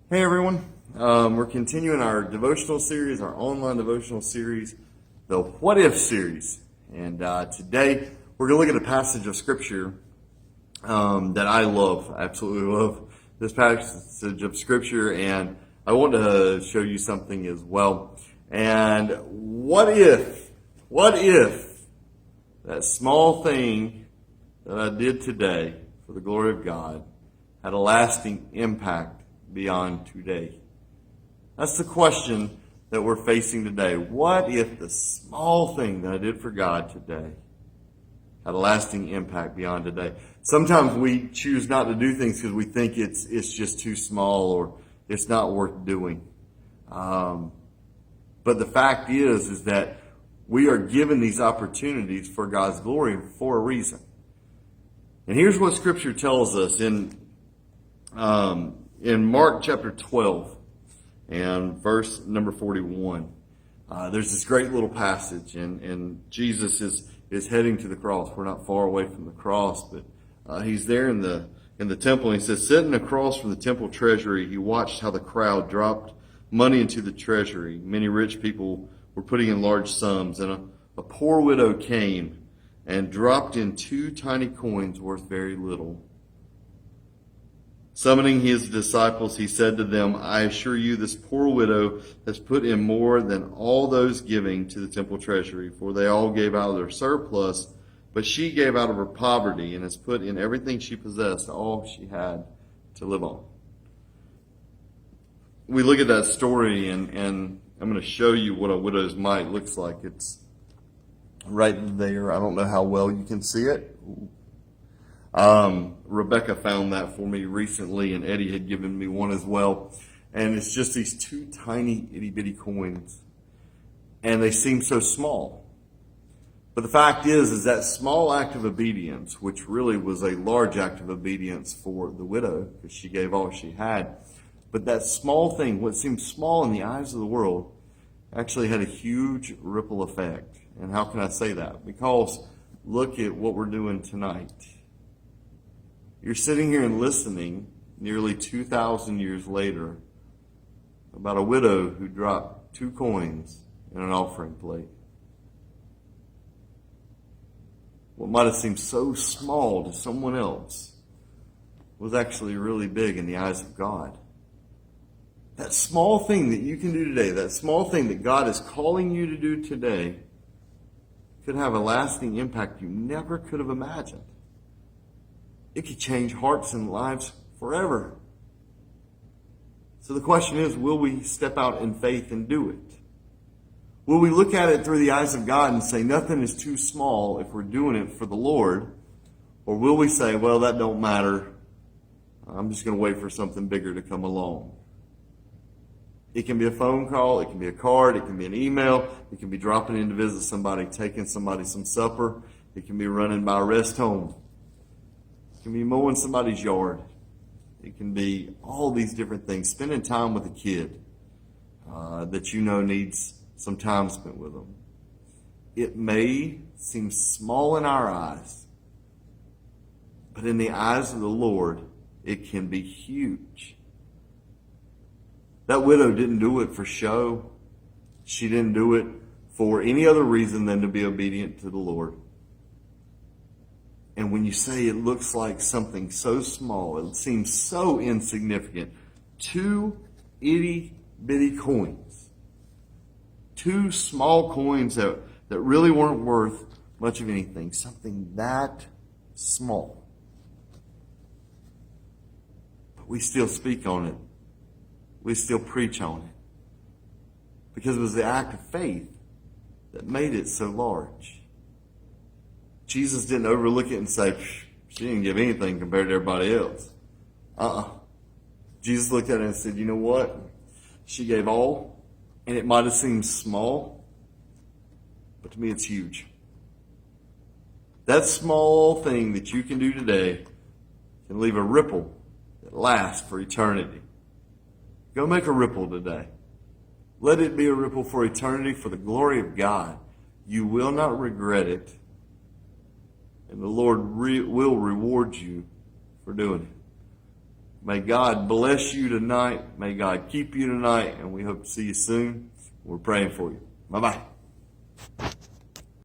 Hey everyone, we're continuing our devotional series, our online devotional series, the What If series. And today we're going to look at a passage of Scripture that I love, absolutely love this passage of Scripture, and I want to show you something as well. And what if that small thing that I did today for the glory of God had a lasting impact beyond today? That's the question that we're facing today. What if the small thing that I did for God today had a lasting impact beyond today? Sometimes we choose not to do things because we think it's just too small or it's not worth doing. But the fact is that we are given these opportunities for God's glory for a reason. And here's what Scripture tells us in Mark chapter 12 and verse number 41. There's this great little passage, and Jesus is heading to the cross. We're not far away from the cross, but he's there in the temple, and he says, sitting across from the temple treasury, he watched how the crowd dropped money into the treasury. Many rich people were putting in large sums, and a poor widow came and dropped in 2 tiny coins worth very little. Summoning his disciples, he said to them, I assure you, this poor widow has put in more than all those giving to the temple treasury, for they all gave out of their surplus, but she gave out of her poverty and has put in everything she possessed, all she had to live on. We look at that story, and I'm going to show you what a widow's mite looks like. It's right there. I don't know how well you can see it. Rebecca found that for me recently, and Eddie had given me one as well. And it's just these 2 tiny itty bitty coins. And they seem so small. But the fact is that small act of obedience, which really was a large act of obedience for the widow, because she gave all she had. But that small thing, what seemed small in the eyes of the world, actually had a huge ripple effect. And how can I say that? Because look at what we're doing tonight. You're sitting here and listening nearly 2,000 years later about a widow who dropped 2 coins in an offering plate. What might have seemed so small to someone else was actually really big in the eyes of God. That small thing that you can do today, that small thing that God is calling you to do today, could have a lasting impact you never could have imagined. It could change hearts and lives forever. So the question is, will we step out in faith and do it? Will we look at it through the eyes of God and say nothing is too small if we're doing it for the Lord? Or will we say, well, that don't matter. I'm just going to wait for something bigger to come along. It can be a phone call, it can be a card, it can be an email, it can be dropping in to visit somebody, taking somebody some supper, it can be running by a rest home. It can be mowing somebody's yard. It can be all these different things. Spending time with a kid that you know needs some time spent with them. It may seem small in our eyes, but in the eyes of the Lord, it can be huge. That widow didn't do it for show. She didn't do it for any other reason than to be obedient to the Lord. And when you say it looks like something so small, it seems so insignificant, 2 itty bitty coins, 2 small coins that really weren't worth much of anything, something that small. But we still speak on it. We still preach on it. Because it was the act of faith that made it so large. Jesus didn't overlook it and say, she didn't give anything compared to everybody else. Jesus looked at it and said, you know what? She gave all, and it might have seemed small, but to me it's huge. That small thing that you can do today can leave a ripple that lasts for eternity. Go make a ripple today. Let it be a ripple for eternity for the glory of God. You will not regret it. And the Lord will reward you for doing it. May God bless you tonight. May God keep you tonight. And we hope to see you soon. We're praying for you. Bye-bye.